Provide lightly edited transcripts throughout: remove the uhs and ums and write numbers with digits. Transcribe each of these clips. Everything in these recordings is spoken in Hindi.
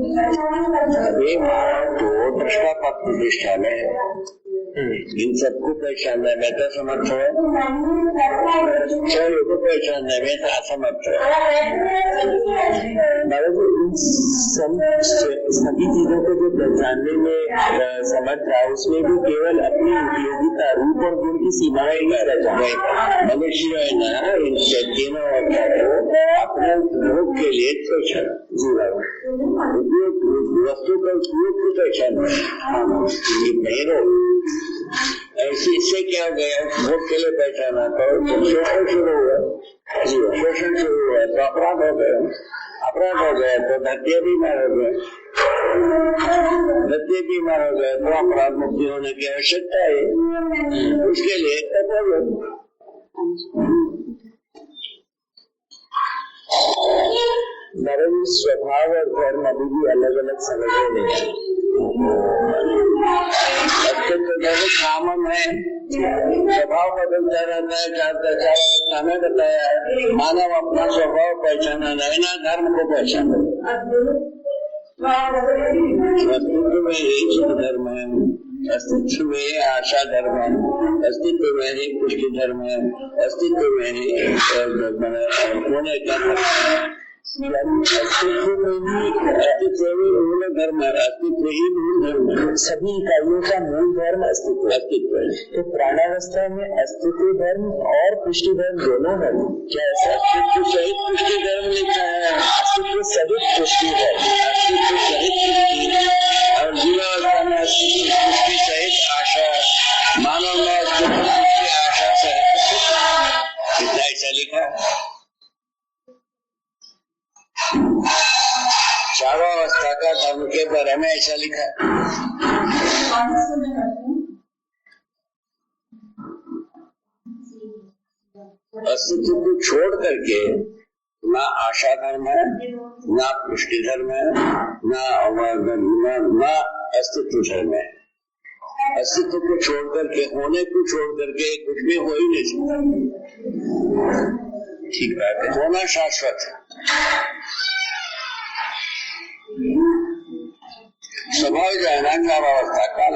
अभी मानव को दृष्टा पद प्रतिष्ठा में इन सबको पहचानने में तो समर्थ है, को पहचानने में तो असमर्थ है। सभी चीजों को जो पहचानने में समर्थ है, उसमें भी केवल अपनी उपयोगिता रूप और गुण की सीमाएं ही रह जाए। मनुष्य है ना, इन तीनों अवस्था को अपने उपयोग के लिए पहचान वस्तु का उपयोग की पहचान नहीं रो। ऐसी इससे क्या हो गया, भोग के लिए पहचाना तो शोषण शुरू हुआ, शोषण शुरू हुआ तो अपराध हो गया, अपराध हो गया तो धत्ये बीमार हो गए, धत्ये बीमार हो गए तो अपराध मुक्ति होने की आवश्यकता है। उसके लिए तब नरम स्वभाव और धर्म अभी भी अलग अलग समझ में नहीं। कामन है, स्वभाव बदलता रहता है, चार में बताया है। मानव अपना स्वभाव पहचाना नहीं ना, धर्म को पहचाना। अस्तित्व में ही सुख धर्म है, अस्तित्व में ही आशा धर्म है, अस्तित्व में ही पुष्टि धर्म है, अस्तित्व में ही होने का अस्तित्व ही मूल धर्म है, अस्तित्व ही मूल धर्म है। सभी इकाइयों का मूल धर्म अस्तित्व है। तो प्राणावस्था में अस्तित्व धर्म और पुष्टि धर्म दोनों है। क्या ऐसा अस्तित्व सहित पुष्टि धर्म लिखा है? अस्तित्व सहित पुष्टि धर्म, अस्तित्व सहित पुष्टि और जीवावस्था में अस्तित्व पुष्टि सहित आशा, मानव में अस्तित्व पुष्टि आशा सहित कितना ऐसा लिखा है? चारों अवस्था का धर्म के बारे में ऐसा लिखा है। अस्तित्व को छोड़ करके ना आशा धर्म है, ना पुष्टि धर्म है, ना अस्तित्व धर्म है। अस्तित्व को छोड़ करके, होने को छोड़ करके कुछ भी हो ही नहीं सकता। ठीक बात है, होना शाश्वत है। स्वभाव जो है ना, चार अवस्था काल,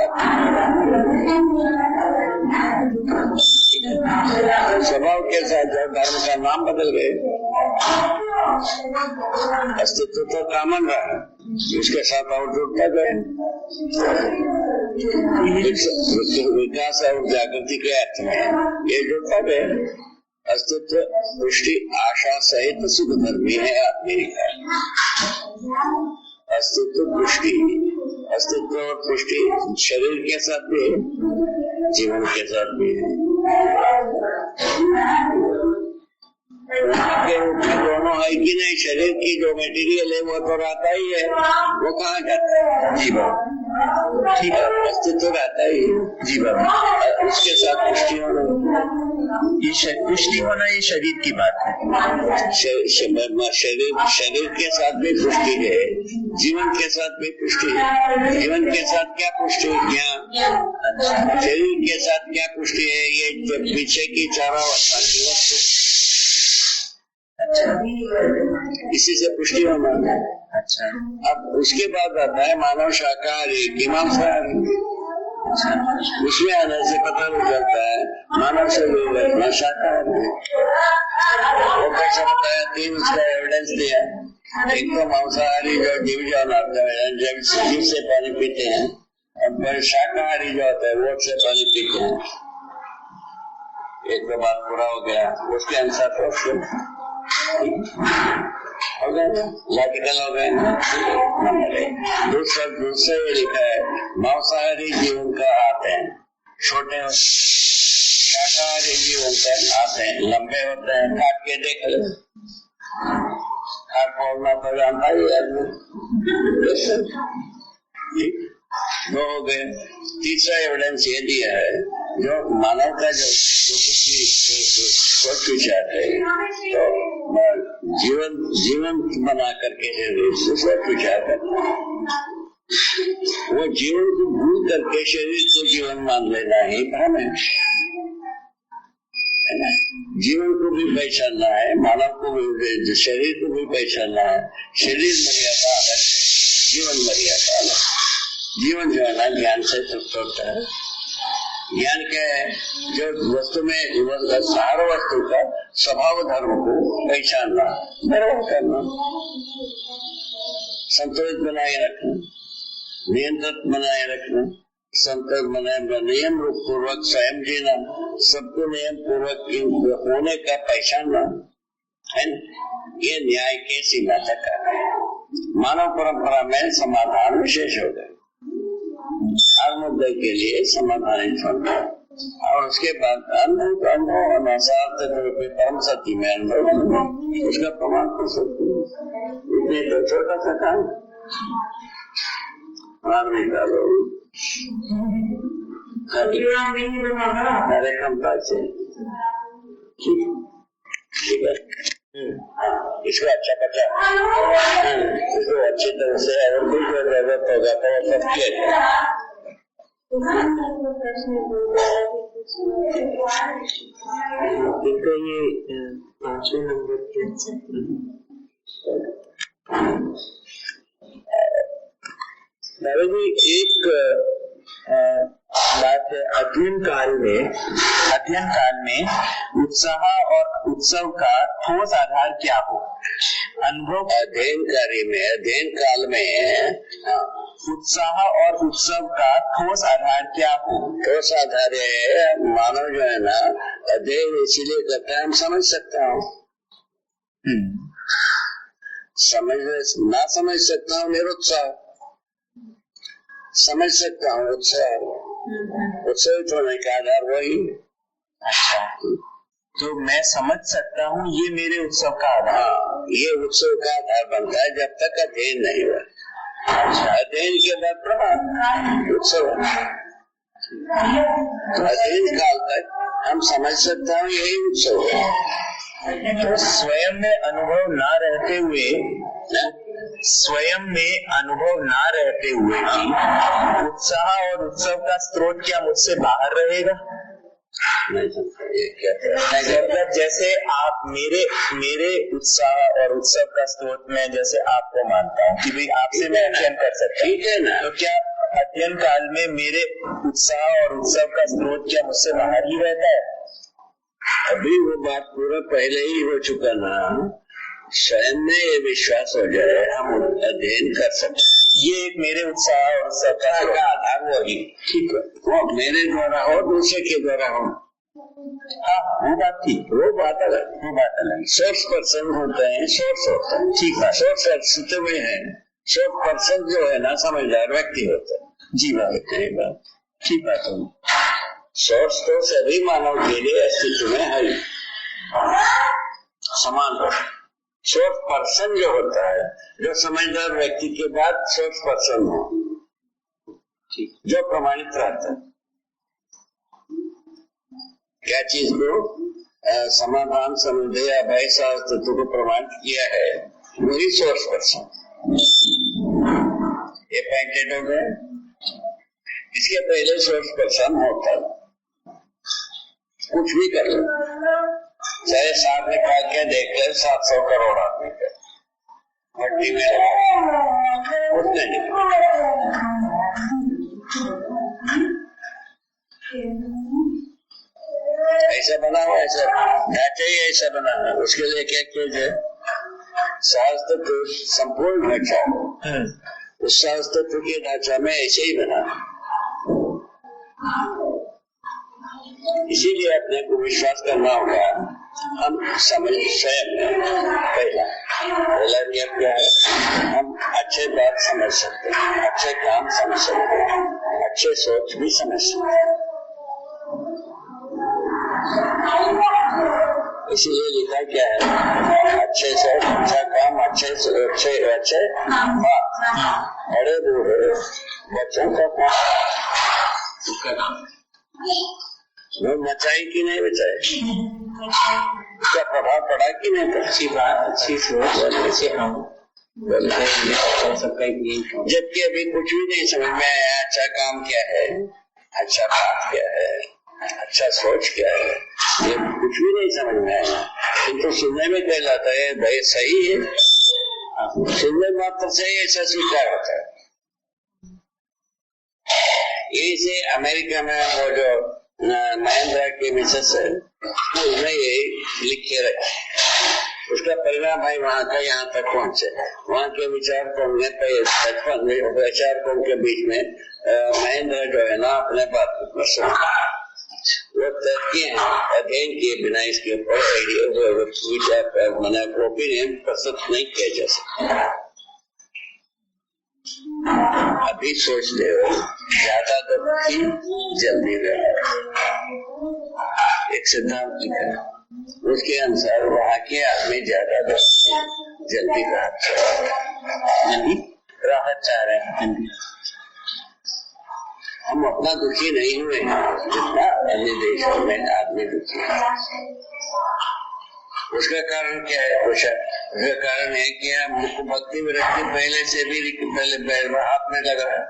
स्वभाव के साथ जब धर्म का नाम बदल गए, अस्तित्व तो कामन रहा, उसके साथ और जुड़ता गए। विकास और जागृति के अर्थ में ये जुड़ता गए। अस्तित्व पुष्टि आशा सहित सुख धर्मी है आत्मी लिखा है। अस्तित्व पुष्टि, अस्तित्व और पुष्टि शरीर के साथ भी है, जीवन के साथ भी है। दोनों है कि नहीं? शरीर की जो मटेरियल है वो तो रहता ही है, वो कहाँ जाता है? जीवन। ठीक है, अस्तित्व रहता ही जीवन, उसके साथ पुष्टि होना, ये पुष्टि होना, ये शरीर की बात है। शरीर के साथ भी पुष्टि है, जीवन के साथ भी पुष्टि है। जीवन के साथ क्या पुष्टि है? ज्ञान। शरीर के साथ क्या पुष्टि है? ये पीछे की चार अवस्था की वस्तु। अच्छा, इसी से पुष्टि होना। अच्छा, अब उसके बाद आता है मानव शाकाहारी की मांसाहारी। अच्छा, उसमें आने से पता चलता है मानव शरीर है शाकाहारी। वो कैसे बताया? तीन उसका एविडेंस दिया। एक तो मांसाहारी जो जीव जब जीव से पानी पीते हैं, और शाकाहारी जो होता है वो से पानी पीते हैं। एक तो बात पूरा हो गया, उसके अनुसार तो हो गए, लॉजिकल हो गए। दूसरा ये लिखा है मांसाहारी जीवन का आते हैं, छोटे शाकाहारी जीवन का आते हैं, लंबे होते हैं, काट के देख ले, काट फोड़ना तो जानता ही आदमी। दो हो गए। तीसरा एविडेंस ये दिया है जो मानव का जो कुछ विचार है, तो जीवन बना करके सब विचार करता है। वो जीवन को भूल करके शरीर को जीवन मान लेना ही भ्रम है। जीवन को भी पहचानना है, मानव को भी, शरीर को भी पहचानना है। शरीर मर्यादा अलग है, जीवन मर्यादा। जीवन जो है ना ज्ञान से तृप्त होता है। ज्ञान क्या है? जो वस्तु में हर वस्तु का स्वभाव धर्म को पहचानना, निर्वाह करना, संतुलित बनाए रखना, नियंत्रित बनाए रखना, संतुलित बनाए, नियम पूर्वक स्वयं जीना, सबको नियम पूर्वक होने का पहचानना है। ये न्याय के सीमा तक है। मानव परंपरा में समाधान विशेष हो गए। हर मुद्दे के लिए समाधान छोड़ना और उसके बाद अनुभव परम सत्य में अनुभव, उसका प्रमाण कर सकते हैं। इतने तो छोटा सा काम निकालो हरे क्षमता से, ठीक है। इसको अच्छा पता, इसको अच्छी तरह से अगर कोई जरूरत होगा तो सब किया। देखो ये 5वें नंबर के दादा जी एक बात है, अध्ययन काल में उत्साह और उत्सव का ठोस आधार क्या हो? अनुभव अध्ययन काल में उत्साह और उत्सव का ठोस आधार क्या हो? ठोस आधार है मानव जो है ना, अध्ययन इसीलिए करता है हम समझ सकता हूँ। ना समझ सकता हूँ निरुत्साह, समझ सकता हूँ उत्साह। उत्साहित होने का आधार वही। अच्छा, तो मैं समझ सकता हूँ ये मेरे उत्सव का आधार। ये उत्सव का आधार बनता है जब तक अध्ययन नहीं हुआ। अच्छा, अध्ययन के बाद प्रभाव उत्सव। तो अध्ययन काल तक हम समझ सकता हूँ यही उत्सव है। तो स्वयं में अनुभव ना रहते हुए भी उत्साह और उत्सव का स्रोत क्या मुझसे बाहर रहेगा? मतलब जैसे आप मेरे उत्साह और उत्सव का स्रोत में जैसे आपको मानता हूँ कि भाई आपसे मैं अध्ययन कर सकता हूँ, ठीक है ना? तो क्या अध्ययन काल में मेरे उत्साह और उत्सव का स्रोत क्या मुझसे बाहर ही रहता है? अभी वो बात पूरा पहले ही हो चुका ना। स्वयं में ये विश्वास हो जाए हम अध्ययन कर सकते, ये एक मेरे उत्साह और उत्सव का आधार वही। ठीक है, वो मेरे द्वारा हो दूसरे के द्वारा हो, हाँ वो बात ठीक, वो बात अलग। सोर्स पर्सन होते हैं, सोर्स होता है, ठीक है। सोर्स अस्तित्व में है, सोर्स पर्सन जो है ना समझदार व्यक्ति होता है। जी बात ठीक बात है। सोर्स तो सभी मानव के लिए अस्तित्व में है, समान हो। सोर्स पर्सन जो होता है, जो समझदार व्यक्ति के बाद सोर्स पर्सन हो, ठीक, जो प्रमाणित रहता है क्या चीज को समाधान समझे या भय तत्व को प्रमाणित किया है, वही सोर्स पर्सन। ये पैकेट हो गए। इसके पहले सोर्स पर्सन होता है, कुछ भी कर लो, चाहे सांप निकाल के देख ले 700 करोड़ आदमी का भट्टी में कुछ नहीं। ऐसा बना हुआ, ऐसा ढांचा ही ऐसा बना है। उसके लिए क्या किया जाए? सहस्त्र तत्व संपूर्ण ढांचा, उस सहस्त्र तत्व के ढांचा में ऐसे ही बना। इसीलिए अपने को विश्वास करना होगा हम समझ स्वयं। पहला नियम क्या है? हम अच्छे बात समझ सकते हैं, अच्छे काम समझ सकते हैं, अच्छे सोच भी समझ सकते हैं। इसीलिए लिखा क्या है? अच्छे सोच, अच्छा काम, अच्छे बात, बड़े बूढ़े बच्चों का काम, वो बचाए कि नहीं बचाए, उसका प्रभाव पड़ा कि नहीं पड़ा। अच्छी बात, अच्छी सोच, अच्छे हम सबका जबकि अभी कुछ भी नहीं समझ में आया। अच्छा काम क्या है, अच्छा बात क्या है, अच्छा सोच क्या है, ये कुछ भी नहीं समझ में आया। किंतु सुनने में कहलाता है भाई सही है, सुनने मात्र से ही ऐसा स्वीकार होता है। यही से अमेरिका में वो जो महेंद्र के मिसेस है उसने यही लिख के रखा, उसका परिणाम भाई वहाँ का यहाँ तक पहुँचे। वहाँ के विचारकों ने बचपन में विचारकों के बीच में महेंद्र जो है ना अपने बात को प्रसन्न वो अध्ययन किए बिना इसके ऊपर विचार मैंने ओपिनियन प्रस्तुत नहीं किया जा सकता। अभी सोच ले ज्यादा दुखी जल्दी रहे, एक सिद्धांत लिखा उसके अनुसार वहाँ के आदमी ज्यादा जल्दी राहत चाह रहे हैं। हम अपना दुखी नहीं हुए जितना अन्य देशों में आदमी दुखी है। उसका कारण क्या है? उसका कारण है कि हमको भक्ति विरक्ति पहले से भी पहले हाथ में लगा है।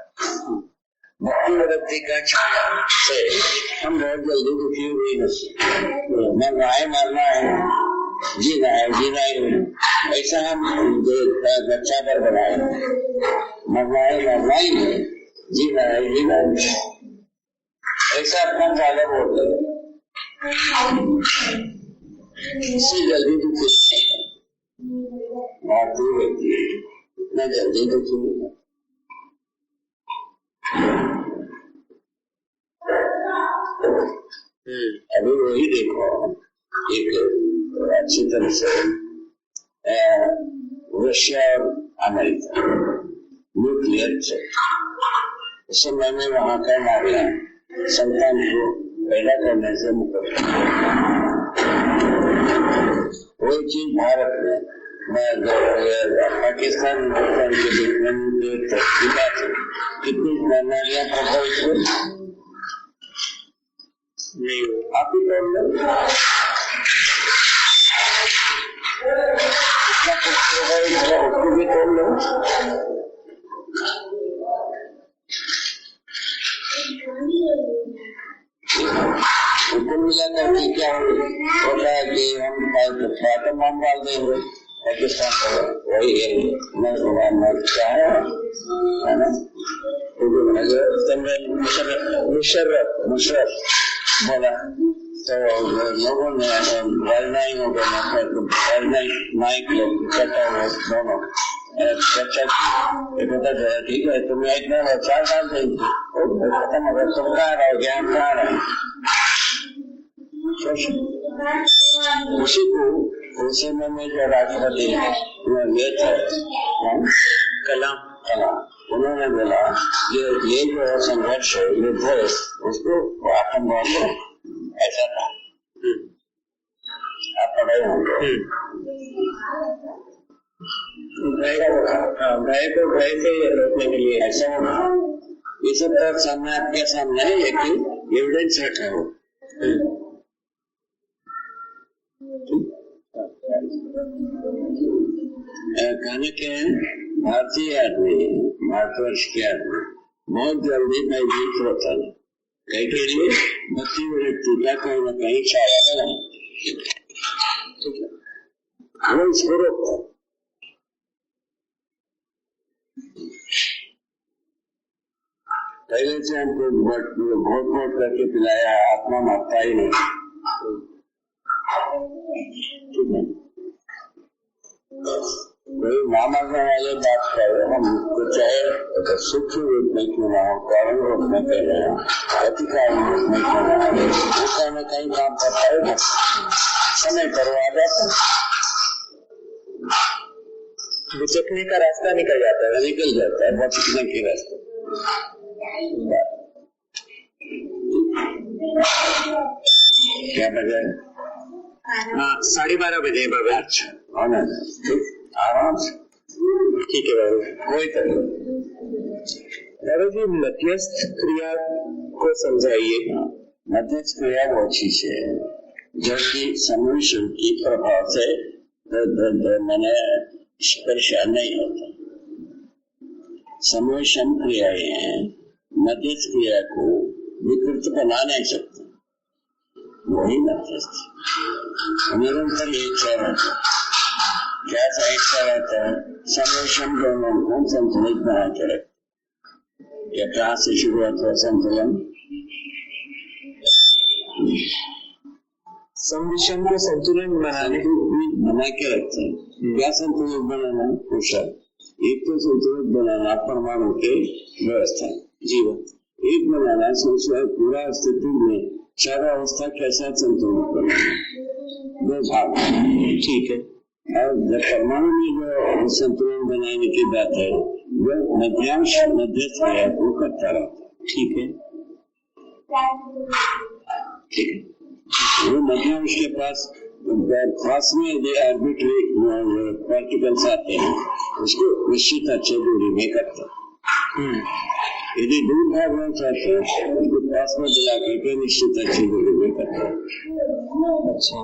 भक्ति विरक्ति का छाया से हम बहुत जल्दी दुखी हुए। मरना है मरना है, जीना है ऐसा हम बच्चा पर बनाए। मरना ही जीना है ऐसा अपना ज्यादा बोलते इससे जल्दी दुखी भारतीय व्यक्ति इतना जल्दी दुखी नहीं। अभी वही देखो एक अच्छी तरह से रशिया और अमेरिका न्यूक्लियर उस समय में वहाँ का नारियां संतान को पैदा करने से मुक्त। वही चीज भारत में पाकिस्तान के बीच में कितनी नारियां प्रभावित हुई आप ही उसको भी तोड़ लो। मिला करके क्या होता है कि हम बम डाल देंगे पाकिस्तान को, वही क्या है ना मुशर्रफ बोला तो लोगों ने नाइक लोग इकट्ठा हुए दोनों चर्चा की। ठीक है तुम इतना चार डाल देंगे खत्म होगा, तुम कहाँ रहो ज्ञान कहाँ रहे। उसी को उस समय में जो राष्ट्रपति ये थे कलाम उन्होंने बोला ये जो संघर्ष है युद्ध है उसको आतंकवाद ऐसा था। आप पढ़े होंगे भय को भय से रोकने के लिए ऐसा होगा। ये सब तो सामने आपके सामने है लेकिन एविडेंस रखा हो। कहने के भारतीय आदमी भारतवर्ष के आदमी बहुत जल्दी भयभीत होता है कहीं के लिए भक्ति विरक्ति का कहीं न कहीं छाया वो इसको रोकता। पहले से हमको घोट करके पिलाया, आत्मा मारता ही नहीं। ठीक है कोई ना मारने वाले बात कर हमको चाहे सूक्ष्म रूप में क्यों ना हो, कारण रूप में कह रहे हैं, अधिकार रूप में क्यों ना हो, उसका में कहीं काम करता है समय पर आ जाता है, बिचकने का रास्ता निकल जाता है बचकने के रास्ते। क्या बजे? 12:30 बजे बाबा। अच्छा आराम से ठीक है बाबू, कोई तरह जी मध्यस्थ क्रिया को समझाइए। मध्यस्थ क्रिया वो चीज है जो कि समूह की प्रभाव से मैंने परेशान नहीं होता। समूह क्रियाएं हैं, मध्यस्थ क्रिया को विकृत बना नहीं सकते, वही मध्यस्थ निरंतर एक चरण क्या साहित्य रहता है, संवेशम दोनों को संतुलित बना के रखते। या कहाँ से शुरुआत हुआ संतुलन? संविषम को संतुलन बना के रखते हैं। क्या संतुलित बनाना? कुशल। एक तो संतुलित बनाना परमाणु के व्यवस्था जीवन, एक बनाना सोचना पूरा स्थिति में चार अवस्था कैसा संतुलित बनाना, दो भाग। ठीक है। और जब परमाणु में जो संतुलन बनाने की बात है, वो मध्यांश मध्यस्थ है वो करता रहता है। ठीक है, ठीक है। वो मध्यांश के पास में यदि आर्बिट्री पार्टिकल्स आते हैं उसको निश्चित अच्छे दूरी में करता है। यदि दूर भागना चाहते हैं उसको पास में बुला करके निश्चित अच्छी दूरी में करता है। अच्छा,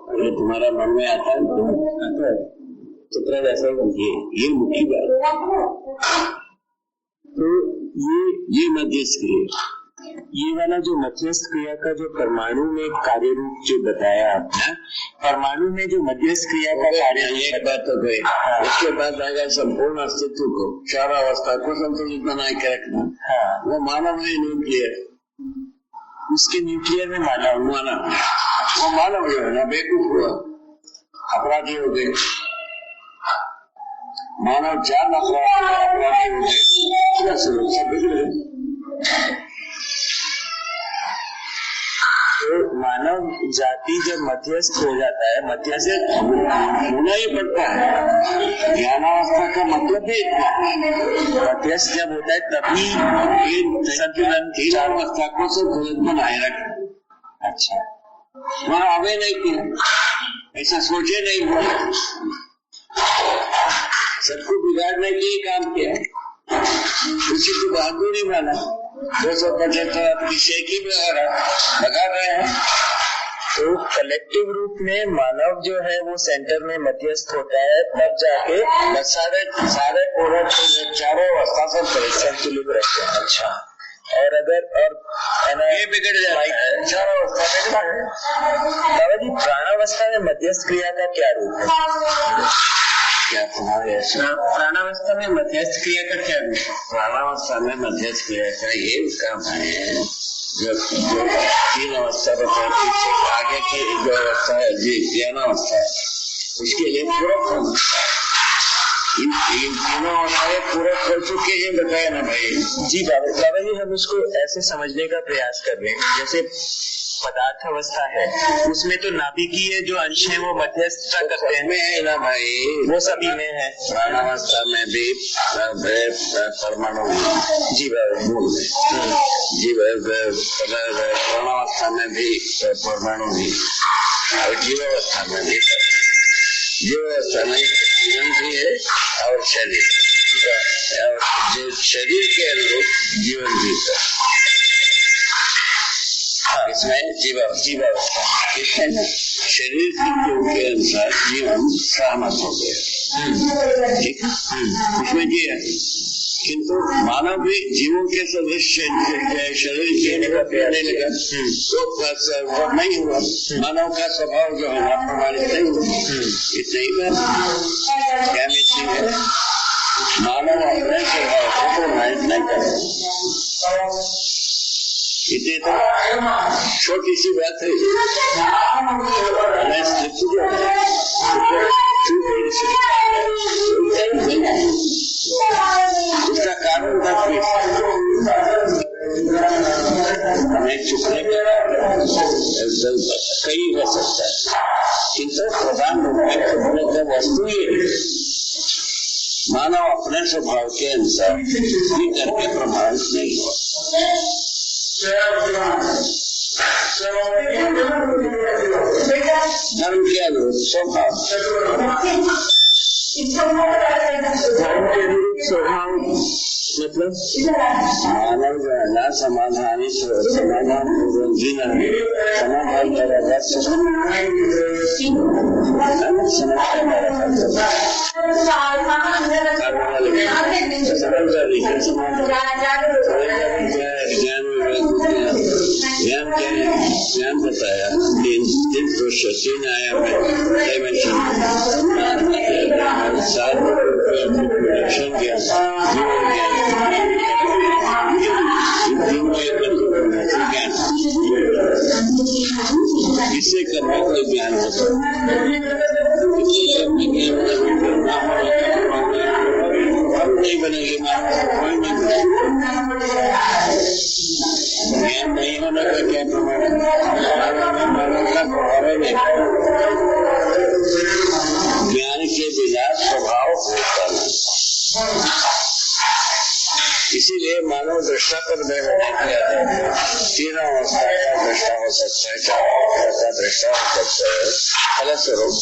अरे तुम्हारा मन में आता है चित्र वैसा ही बनती है, ये मुख्य बात। तो ये मध्यस्थ क्रिया, ये वाला जो मध्यस्थ क्रिया का जो परमाणु में कार्य रूप जो बताया आपने, परमाणु में जो मध्यस्थ क्रिया का कार्य, एक बात तो गई। उसके बाद आएगा संपूर्ण अस्तित्व को, चार अवस्था को संतुलित बना के रखना। वो मानव है, न्यूक्लियर, उसके न्यूक्लियर में मानव वो मानव जो है ना बेवकूफ हुआ, अपराधी हो गए। मानव जान अपराधी हो गए, सब बिगड़ गए। तो मानव जाति जब मध्यस्थ हो जाता है, मध्यस्थ होना ही पड़ता है। ज्ञानावस्था का मतलब ही इतना, मध्यस्थ जब होता है तभी संतुलन तीन अवस्था को संतुलित बनाए रखे। अच्छा, वहाँ आवे नहीं किया, ऐसा सोचे नहीं हुआ, सबको बिगाड़ने के ही काम किया, उसी को बहादुरी माना। 275 विषय की लगा रहे हैं। तो कलेक्टिव रूप में मानव जो है वो सेंटर में मध्यस्थ होता है, तब जाके सारे पूरे चारों अवस्था संतुलित रहते हैं। अच्छा, और अगर ये बिगड़ जाए चारों अवस्था में। बाबा जी, प्राणावस्था में मध्यस्थ क्रिया का क्या रूप है? क्या प्राणावस्था में मध्यस्थ क्रिया का क्या रूप है? प्राणावस्था में मध्यस्थ क्रिया का ये काम है, जो तीन अवस्था बताती है, आगे की जो अवस्था है जी ज्ञानावस्था है, उसके लिए पूरक इन तीनों अवस्थाएं पूरक हो चुके हैं, बताया ना भाई जी। बाबा जी, हम इसको ऐसे समझने का प्रयास कर रहे हैं, जैसे पदार्थ अवस्था है उसमें तो नाभिकीय जो अंश है वो मध्यस्थता करते हैं है ना भाई, वो सभी में है। प्राणावस्था में भी परमाणु जी मूल में जी प्राणावस्था में भी परमाणु भी, और जीवावस्था में भी। जीवावस्था में जीवन भी है और शरीर, और जो शरीर के अनुरूप जीवन भी है। इसमें जीवावस्था इसमें शरीर के अनुसार जीवन सहमत हो गया, ठीक है, इसमें जी है। किंतु मानव भी जीवों के सदस्य शरीर के नहीं लगा तो नहीं हुआ। मानव का स्वभाव जो है ना प्रमाणित नहीं हुआ। इतने ही में क्या मिलती है, मानव अपने स्वभाव को प्रमाणित नहीं कर। इतने तो छोटी सी बात है, उसका कारण था चुपने कई हो सकता है, किंतु प्रधान रूप में चुपने का वस्तु ये मानव अपने स्वभाव के अनुसार भी करके प्रभावित नहीं हुआ। धर्म के अनुरूप स्वभाव, धर्म के अनुरूप स्वभाव मतलब मानव जो है ना समाधान जीना समाधान करेगा, ज्ञान क्या ज्ञान बताया, तीन प्रोसेस, 3 आयाम में डायमेंशन, 7 ज्ञान, जीवन ज्ञान, इससे करने को ज्ञान होता नहीं बनेगी, ज्ञान नहीं होने का क्या प्रमाण है? ज्ञान के बिना स्वभाव होता नहीं। इसीलिए मानव दृष्टा पर होने के 3 अवस्था का दृष्टा हो सकता है, 4 अवस्था का दृष्टा हो सकता है, फलस्वरूप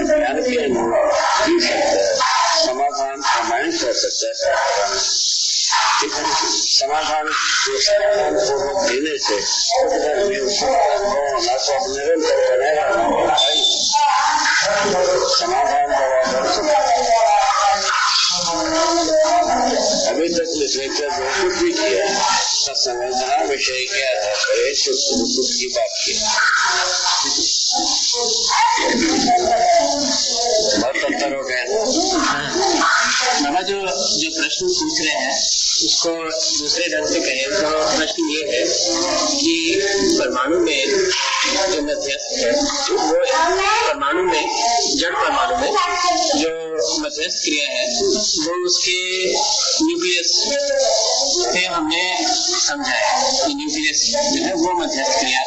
ज्ञान के अनुभव जी सकता है, समाधान प्रमाणित हो सकता है। समाधान पूर्वक देने से निरंतर बने रहना, समाधान अभी तक लिटरेचर जो कुछ भी किया संवेदना विषय के आधार पर सुख की बात की, बहुत अंतर हो गया। बाबा जो प्रश्न पूछ रहे हैं उसको दूसरे ढंग से कहें तो प्रश्न ये है कि परमाणु में जो मध्यस्थ है, वो परमाणु में, जड़ परमाणु में जो मध्यस्थ क्रिया है वो उसके न्यूक्लियस से हमने समझा है कि न्यूक्लियस जो है वो मध्यस्थ क्रिया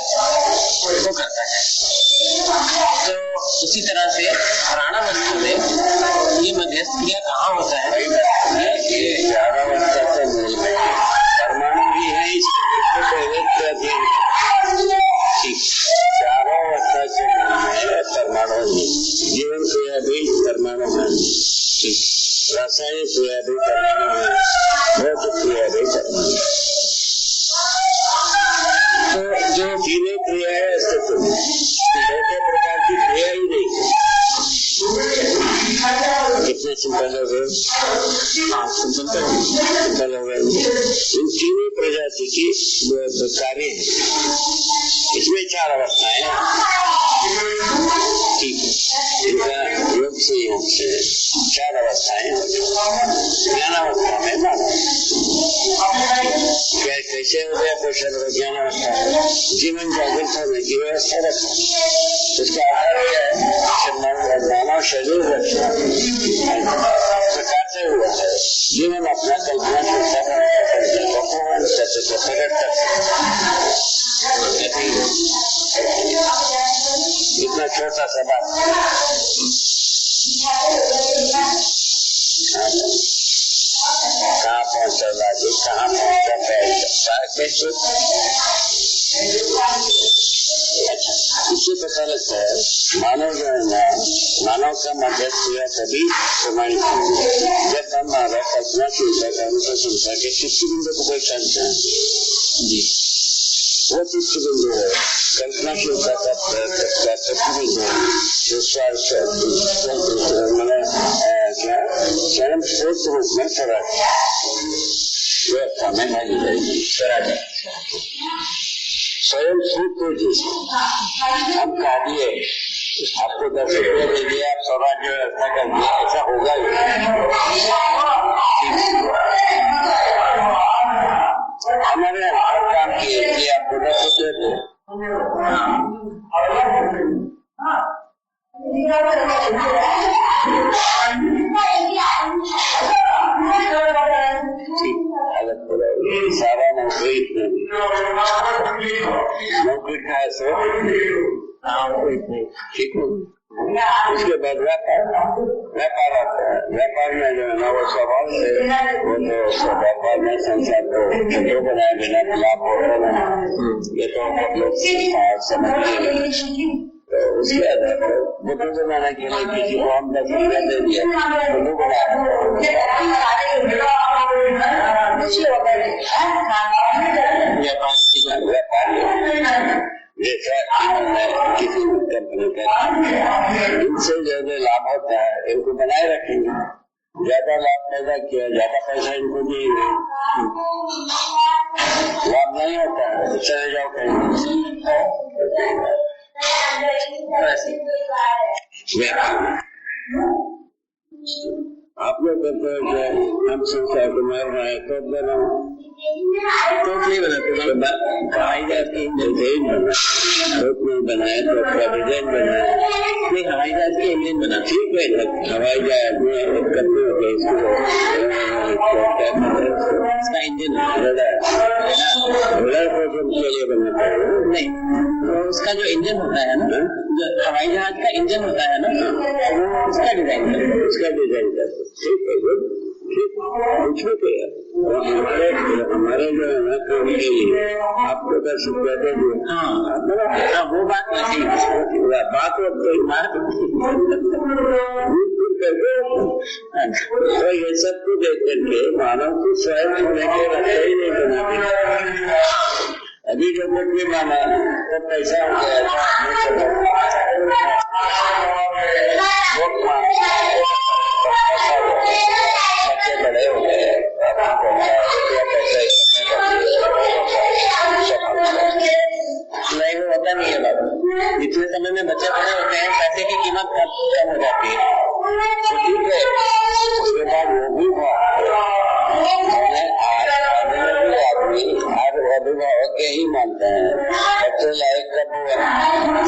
वो करता है। तो उसी तरह से प्राणावस्था में ये मध्यस्थ क्रिया कहाँ होता है? परमाणु भी है, चारों अवस्था से परमाणु जीवन क्रिया भी परमाणु है, रासायनिक क्रिया भी परमाणु है, भौतिक क्रिया भी परमाणु। तो जो तीनों क्रिया है अस्तित्व में, दूसरे प्रकार की क्रिया ही नहीं। कितने सिंपल हो गए, सिंपल हो गए। इन तीनों प्रजाति की कार्य है, इसमें 4 अवस्थाएं ठीक है, इनका योग से 4 अवस्थाएं ज्ञानावस्था में माना। कैसे हो गया क्वेश्चन? ज्ञानावस्था जीवन जागृत होने की व्यवस्था रखा, इसका आधार क्या है? मानव शरीर रक्षा प्रकार से हुआ है, जीवन अपना कल्पना से प्रकट कर इतना छोटा सा बात कहाँ पहुँचा लागे, कहाँ पहुँचा कैसे? अच्छा, इससे पता लगता है मानव जो है ना, मानव का मध्यस्थ क्रिया तभी प्रमाणित है जब हम मानव कल्पनाशीलता का अनुसंसा के शिष्य बिंदु को पहचानते हैं जी। वो शिष्य बिंदु है कल्पनाशीलता का प्रतिबिंदु है, जो क्या स्वयं स्रोत रूप में व्यवस्था में भागी जाएगी। स्वयं सूत्र जैसे हम कहा दिए आपको 10 रुपये दे दिया, आप स्वराज्य व्यवस्था कर दिया, ऐसा होगा ही। हमारे हर काम किए कि आपको 10 रुपये दे, सारा नौकरी का ऐसे ठीक है। उसके बाद व्यापार आता है। व्यापार में जो है ना वो स्वभाव से वो तो व्यापार में संसार को छोटो बनाए बिना लाभ होता नहीं, ये तो हम लोग समझते। तो उसके आधार पर बुद्ध बनाने के लिए किसी को हम 10 रुपया दे दिया, बुद्ध बनाया जैसा किसी कंपनी का इनसे ज्यादा लाभ होता है, इनको बनाए रखेंगे, ज्यादा लाभ पैदा किया, ज्यादा पैसा इनको दिएंगे, लाभ नहीं होता है तो चले जाओ कहीं। आप लोग कहते हैं कि हम संसार को मार रहे हैं तो बनाओ तो नहीं बनाते हवाई जहाज की डिजाइन बना तो नहीं बनाया तो अपना डिजाइन बनाया नहीं हवाई जहाज के इंजन बना ठीक है हवाई जहाज में करते होते इसका इंजन रडार को के लिए बनाता है नहीं तो उसका जो इंजन होता है ना जो हवाई जहाज का इंजन होता है ना वो उसका डिजाइन करते ठीक है गुड पूछो हमारे जो है ना काम के लिए आपको कर सकते थे हाँ वो बात नहीं बात तो ये सब को देख करके मानव को स्वयं लेके रखते ही नहीं बनाते अभी जो कुछ भी माना तो पैसा हो गया बच्चे बड़े हो गए नहीं वो होता नहीं है बाबा जितने समय में बच्चे बड़े होते हैं पैसे की कीमत कम हो जाती है ठीक है उसके बाद वो भी आदमी हर अभिभावक के ही मानते हैं बच्चे लायक कब हुआ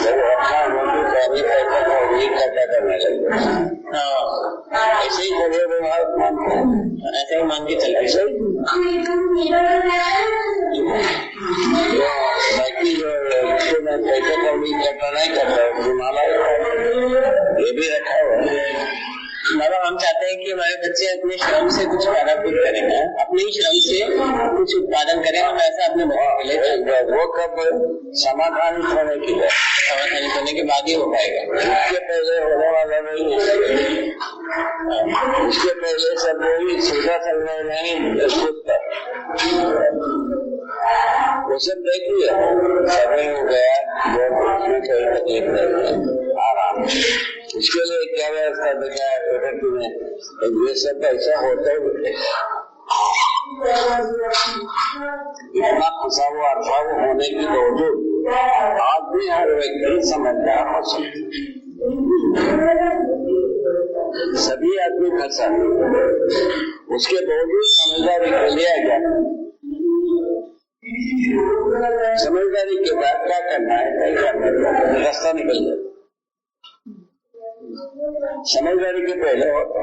जब अपना मोदी कौमी पैसा को इकट्ठा करने लगे ऐसे ही बड़े अभिभावक मानते हैं ऐसे ही मान के चलते बाकी जो पैसा कौड़ी इकट्ठा नहीं करता है ये भी रखा हुआ है मतलब हम चाहते हैं कि हमारे बच्चे अपने श्रम से कुछ पैदापुर करेंगे अपने ही श्रम से कुछ उत्पादन करें और ऐसा अपने बच्चों के लिए वो कब समाधान होने के लिए समाधान होने के बाद ही हो पाएगा इसके पहले होने वाला नहीं इसके पहले सब वही सीधा चलने नहीं वो सब देख लिया समय हो गया कोई तकलीफ नहीं आराम इसके लिए क्या व्यवस्था देखा है प्रकृति में ये सब ऐसा होता है इतना फंसा हुआ होने की बावजूद आज भी हर व्यक्ति समझदार हो सकते सभी आदमी फंसा उसके बावजूद समझदारी को लिया गया समझदारी के बाद क्या करना है रास्ता निकल जाए समझदारी के पहले होता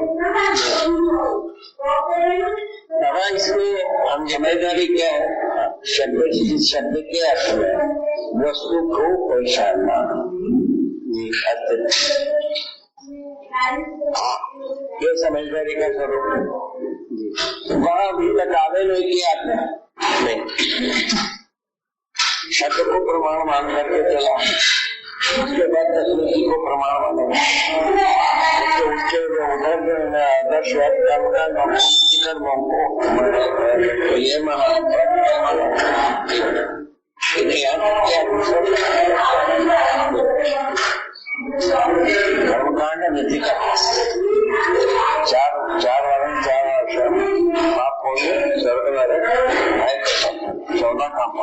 है इसमें हम समझदारी क्या है शब्द के अर्थ में वस्तु को पहचानना ये समझदारी का स्वरूप है वहाँ अभी तक आवे नहीं किया नहीं शब्द को प्रमाण मान करके चला उसके बाद तकनीकी को प्रमाण माना उसके उधर जो है आदर्श कर्मों को ये माना कर्मकांड नीति का चार वर्ण 4 आश्रम आप हो गए स्वर्ग वाले 14 काम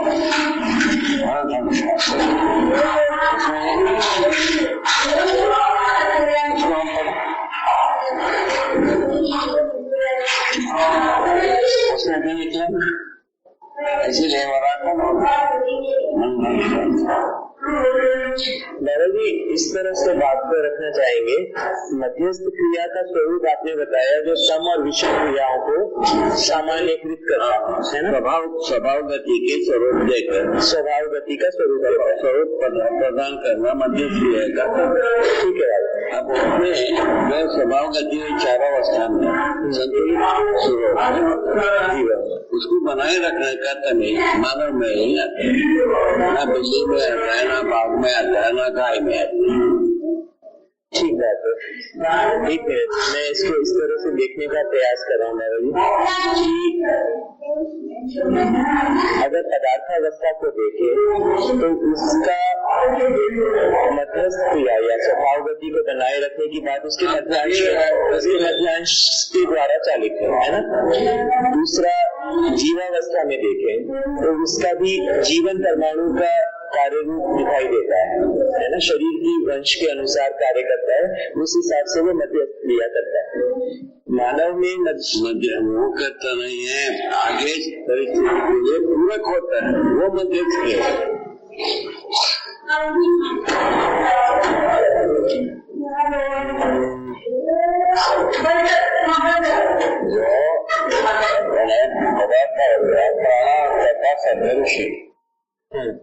उसमें भी निकला इसीलिए दादा जी इस तरह से बात को रखना चाहेंगे मध्यस्थ क्रिया का स्वरूप आपने बताया जो सम और विषम क्रियाओं को सामान्यकृत करता है ना स्वभाव गति के स्वरूप देकर स्वभाव गति का स्वरूप प्रदान करना मध्यस्थ क्रिया का ठीक है। अब उसमें जो स्वभाव गति चारों अवस्था में संतुलित उसको बनाए रखने का तभी मानव में ही आता है ना बिजली में आता है ना बाघ में आता है ना गाय में आता है। ठीक है ठीक है मैं इसको इस तरह से देखने का प्रयास कर रहा हूँ कि अगर पदार्थावस्था को देखें तो उसका मध्यस्थ क्रिया या स्वभाव गति को बनाए रखने की बात उसके मध्यांश के द्वारा चालित है ना। दूसरा जीवावस्था में देखें तो उसका भी जीवन परमाणु का कार्य रूप दिखाई देता है ना। शरीर की वंश के अनुसार कार्य करता है, उस हिसाब से वो मध्यस्थ क्रिया करता है। मानव में मध्य वो करता नहीं है, आगे परिस्थिति के लिए पूरक होता है, वो मध्यस्थ क्रिया है।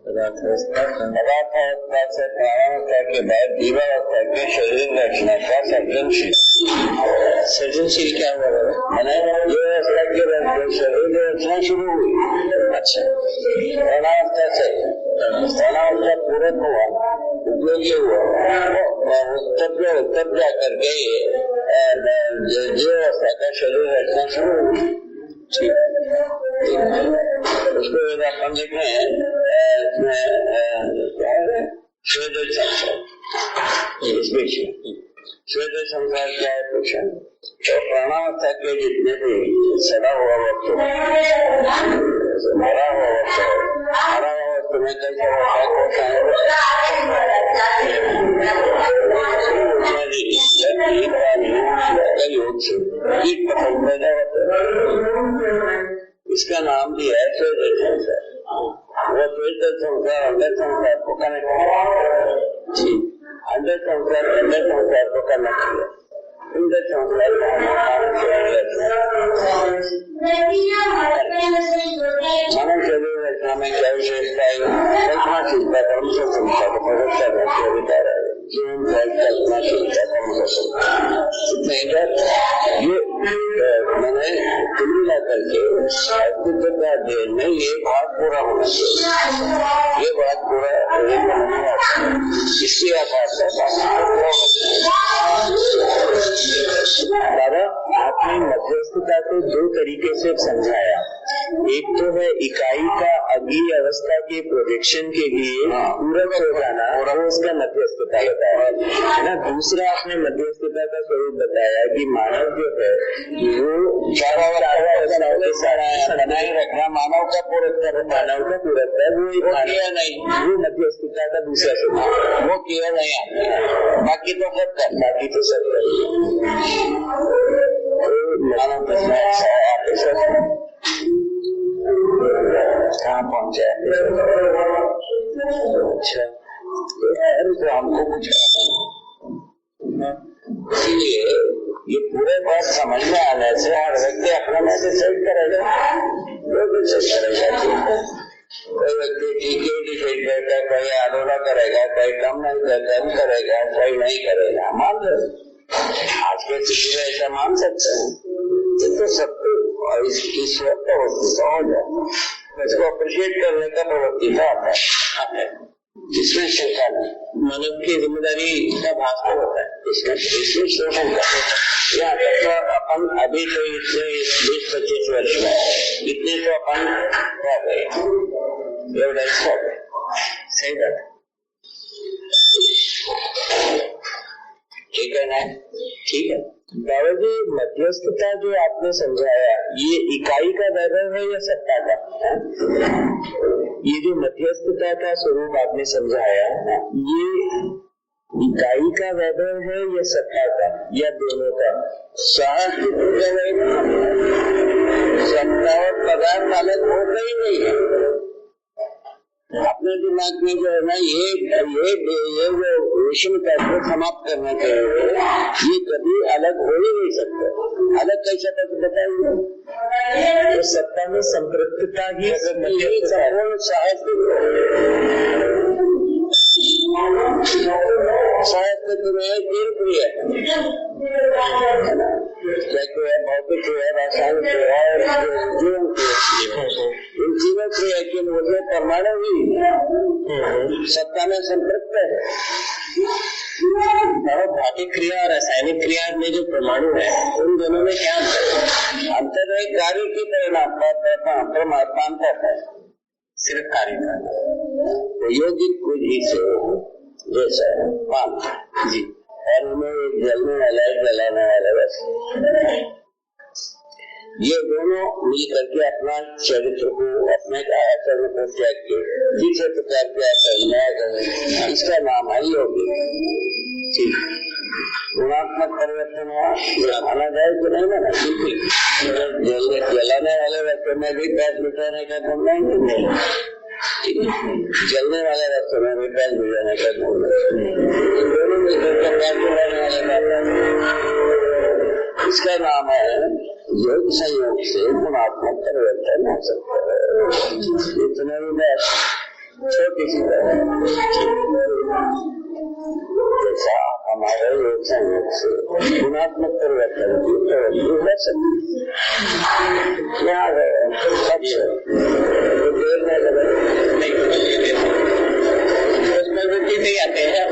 पदार्थावस्था से प्राणावस्था के बाद जीवावस्था के शरीर रचना का सृजनशील। सृजनशील क्या हुआ? मैंने जीवावस्था के शरीर रचना शुरू हुई। अच्छा, प्राणावस्था से प्राणावस्था पूरक हुआ, उपयोगी हुआ, तब जा करके जीवावस्था का शरीर रचना शुरू हुई। उसको अपन देख रहे हैं स्वेदज संसार, इस बीच स्वेदज संसार क्या है पूछा तो प्राणावस्था के जितने भी सड़ा हुआ वक्त मरा हुआ वक्त में कैसे होता है योग से कीट पतंग पैदा होते हैं, इसका नाम दिया है स्वेदज संसार। वो स्वेदज संसार अंडर संसार को कनेक्ट किया, अंडर संसार को कनेक्ट किया, इंद्र संसार मानव शरीर रचना में क्या विशेषता है? कल्पनाशीलता कर्म से संस्था को प्रवक्ता रहते बता रहा है। जीवन कल्पनाशीलता कर्म से संस्था ये मैंने कुल मिला करके अस्तित्व का अध्ययन में ये बात पूरा होना चाहिए। ये बात पूरा नहीं आता, इसके आधार पर दादा आपने मध्यस्थता को दो तरीके से समझाया। एक तो है इकाई का अगली अवस्था के प्रोजेक्शन के लिए पूरक हो जाना और उसका मध्यस्थता बताया है ना। दूसरा आपने मध्यस्थता का स्वरूप बताया कि मानव जो है वो चारों अवस्थाओं के साथ बनाए रखना मानव का पूरक है, वो किया नहीं, वो मध्यस्थता का दूसरा स्वरूप, वो किया नहीं आता, बाकी तो सब कर, बाकी तो सब मानव कहाँ पहुँचा है। अच्छा, तो हमको कुछ इसलिए ये पूरे बात समझ में आने से हर व्यक्ति अपने में डिसाइड करेगा, कोई व्यक्ति ठीक है डिसाइड करता है, कोई आंदोलन करेगा, कोई कम करेगा, कोई नहीं करेगा, मान लो आज के स्थिति में ऐसा मान सकते हैं। ये तो सब और इसकी स्वतः प्रवृत्ति का हो जाता है, इसको अप्रिशिएट करने का प्रवृत्ति का आता है, जिसमें शंका नहीं, मानव की जिम्मेदारी का भाग तो होता है, इसमें शोषण का यहाँ तक तो अपन अभी तो इसमें 20-25 वर्ष में इतने तो अपन रह गए, एविडेंस हो गए। सही बात, ठीक है ना? ठीक है बाबा जी। मध्यस्थता जो आपने समझाया ये इकाई का वैभव है या सत्ता का? ये जो मध्यस्थता का स्वरूप आपने समझाया ये इकाई का वैभव है या सत्ता का या दोनों का? सत्ता और पदार्थ अलग होता ही नहीं है। अपने दिमाग में जो है ना ये जो विषम तत्व समाप्त करना चाहिए, ये कभी अलग हो ही नहीं सकता। अलग कैसे बताइए? तो सत्ता में संपृक्तता ही संपूर्ण साहित्य में तीन क्रिया है ना, भौतिक क्रिया, रासायनिक क्रिया और जीवन क्रिया। इन जीवन क्रिया के मुझे परमाणु ही सत्ता में संपृक्त है। और भौतिक क्रिया और रासायनिक क्रिया में जो परमाणु है उन दोनों में क्या अंतर है? कार्य की परिणाम परमात्मा अंतर है, सिर्फ कार्य का। यौगिक बुद्धि से जैसा है पान जी, और उन्हें एक जलने वाला है, जलाने वाला, बस ये दोनों मिल करके अपना चरित्र को, अपने आचरण को त्याग के पीछे प्रकार के आचरण नया करें, इसका नाम है योगी। ठीक, गुणात्मक परिवर्तन हुआ, माना जाए कि नहीं माना? जलाने वाले रास्ते में भी प्याज मिटाने का गुण नहीं, जलने वाले रास्ते में भी प्याज मिटाने का गुण नहीं, दोनों मिलकर प्याज मिटाने वाले, इसका नाम है योग संयोग से गुणात्मक परिवर्तन हो सकता है। इतने भी बात छोटी सी बात, जैसा हमारे योग संयोग से गुणात्मक परिवर्तन की प्रवृत्ति हो सकती है। यहाँ देर में लगा प्रवृत्ति से आते हैं,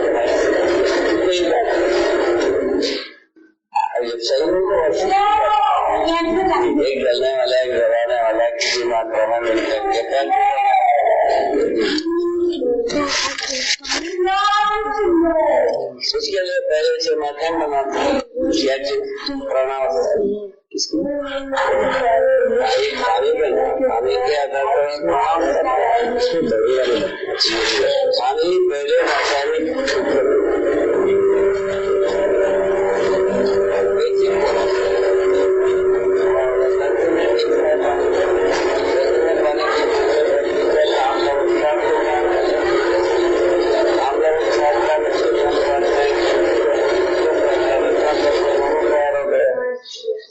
एक जलने वाला, एक जलाने वाला, किसी मात्रा में मिलकर उसके लिए पहले से माध्यम बनाते हैं, क्या चीज प्रणावस्था, किसकी पानी के आधार पर पानी पहले रासायनिक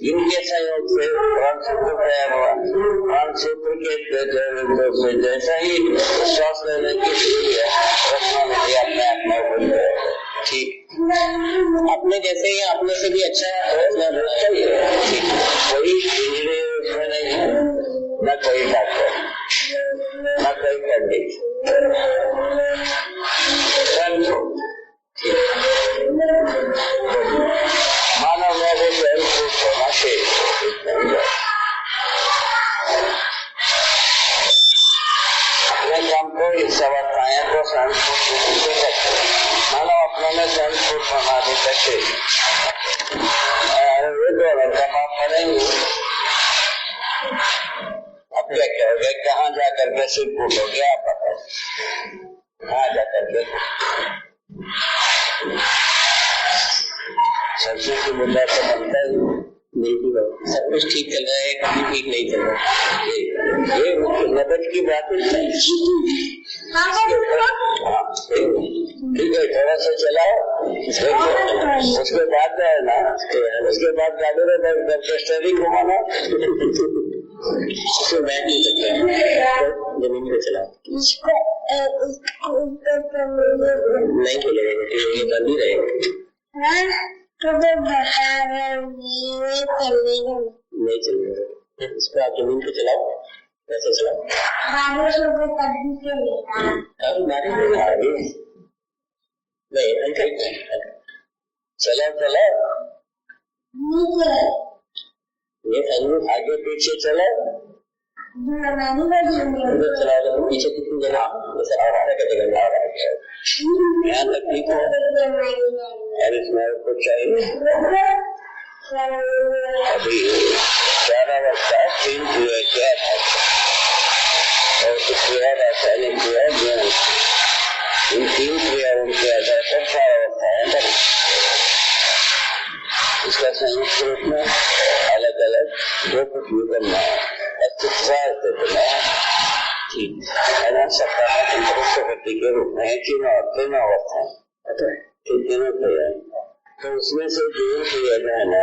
इनके सहयोग से प्राणसूत्र तैयार हुआ। प्राणसूत्र के जैसा ही श्वास लेने की क्रिया रचना में अपने आप में बन गया। ठीक, अपने जैसे ही अपने से भी अच्छा ठीक, कोई इंजीनियर उसमें नहीं है, न कोई डॉक्टर, न कोई पंडित, मानव में भी स्वयं होना चाहिए। अपने काम को, इस अवस्थाएं को स्वयं मानव अपने में स्वयं बना दे सकते। वे दोनों जवाब पड़ेंगे, अब क्या कहोगे? कहाँ जाकर के सिर फूटोगे? आप बताओ, कहाँ जाकर के? सबसे की मुद्दा तो बनता ही नहीं, सब कुछ ठीक चल रहा है, कभी ठीक नहीं चल रहा। ये मदद की बात नहीं, ठीक है, थोड़ा सा चलाओ, उसके बाद है ना, उसके बाद गाड़ी में स्टेयरिंग घुमाना, उसको बैठ नहीं सकते, जमीन पे चलाओ, नहीं चलेगा, ये बंद ही रहेगा, नहीं चलेगा। इसको आप जमीन पे चलाओ, कैसे चलाओ? चला ये आगे पीछे चला, चला पीछे कितनी जगह यहाँ तक ठीक है, और इसमें कुछ चाहिए। अभी 11 अवस्था 3 क्रिया क्या था, और कुछ क्रिया रासायनिक क्रिया, इन 3 क्रियाओं के आधार पर 4 अवस्थाएं बनी। इसका संयुक्त रूप में अलग अलग जो कुछ भी करना है, ठीक है ना, सत्ता के रूप में 3 अवस्थाएं, तीनों क्रिया। तो उसमें से जो क्रिया है ना,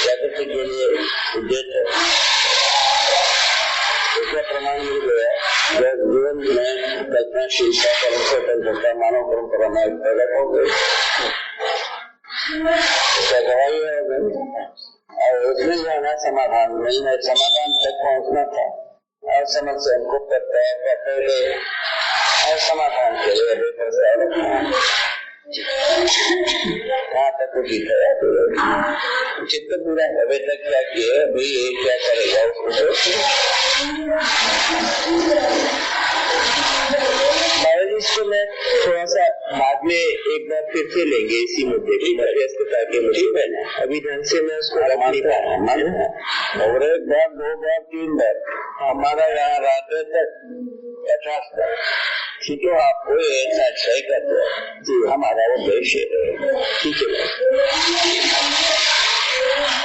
जागृति के लिए उद्देश्य उसका प्रमाण मिल गया। जब जीवन में कल्पनाशीलता, कर्म स्वतंत्रता, मानव परंपरा में पैदा हो गई, उसका गवाही हो गई, और उसमें जो है ना समाधान मिलना, समाधान तक पहुँचना था, और समझ से हमको करते हुए और समाधान के लिए भी प्रस्ताव रखना कहाँ तक उचित है, उचित तो पूरा अभी तक क्या किए, अभी ये क्या करेगा उसको इसको मैं थोड़ा सा बाद में एक बार फिर से लेंगे इसी मुद्दे की मध्यस्थता के मुद्दे पर। अभी ढंग से मैं उसको रख नहीं पा रहा और एक बार 2 बार 3 बार हमारा यहाँ रात तक 50 बार ठीक है आपको ऐसा अच्छा ही कर दो जी हमारा उद्देश्य है ठीक है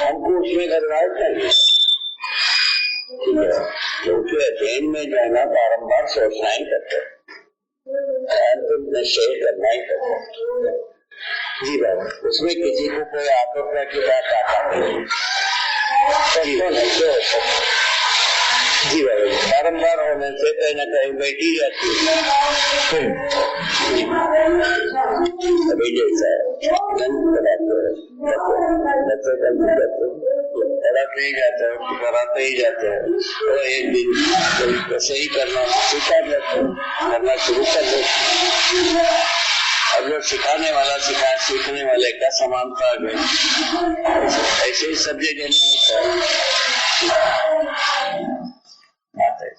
हमको उसमें गड़बड़ चाहिए ठीक है क्योंकि अध्ययन में जाना बारम्बार सोचना ही करते निश्चय करना ही करते जी बाबा उसमें किसी को कोई आत्मता की बात आता नहीं जी बाबा बारम्बार होने से कहीं न कहीं बैठी जाती है अभी जैसा कराते ही जाते हैं कराते ही जाते हैं तो एक दिन सही करना स्वीकार लेते हैं करना शुरू कर देते अब जो सिखाने वाला सीखने वाले का समानता आ गई ऐसे ही सब जगह नहीं होता है।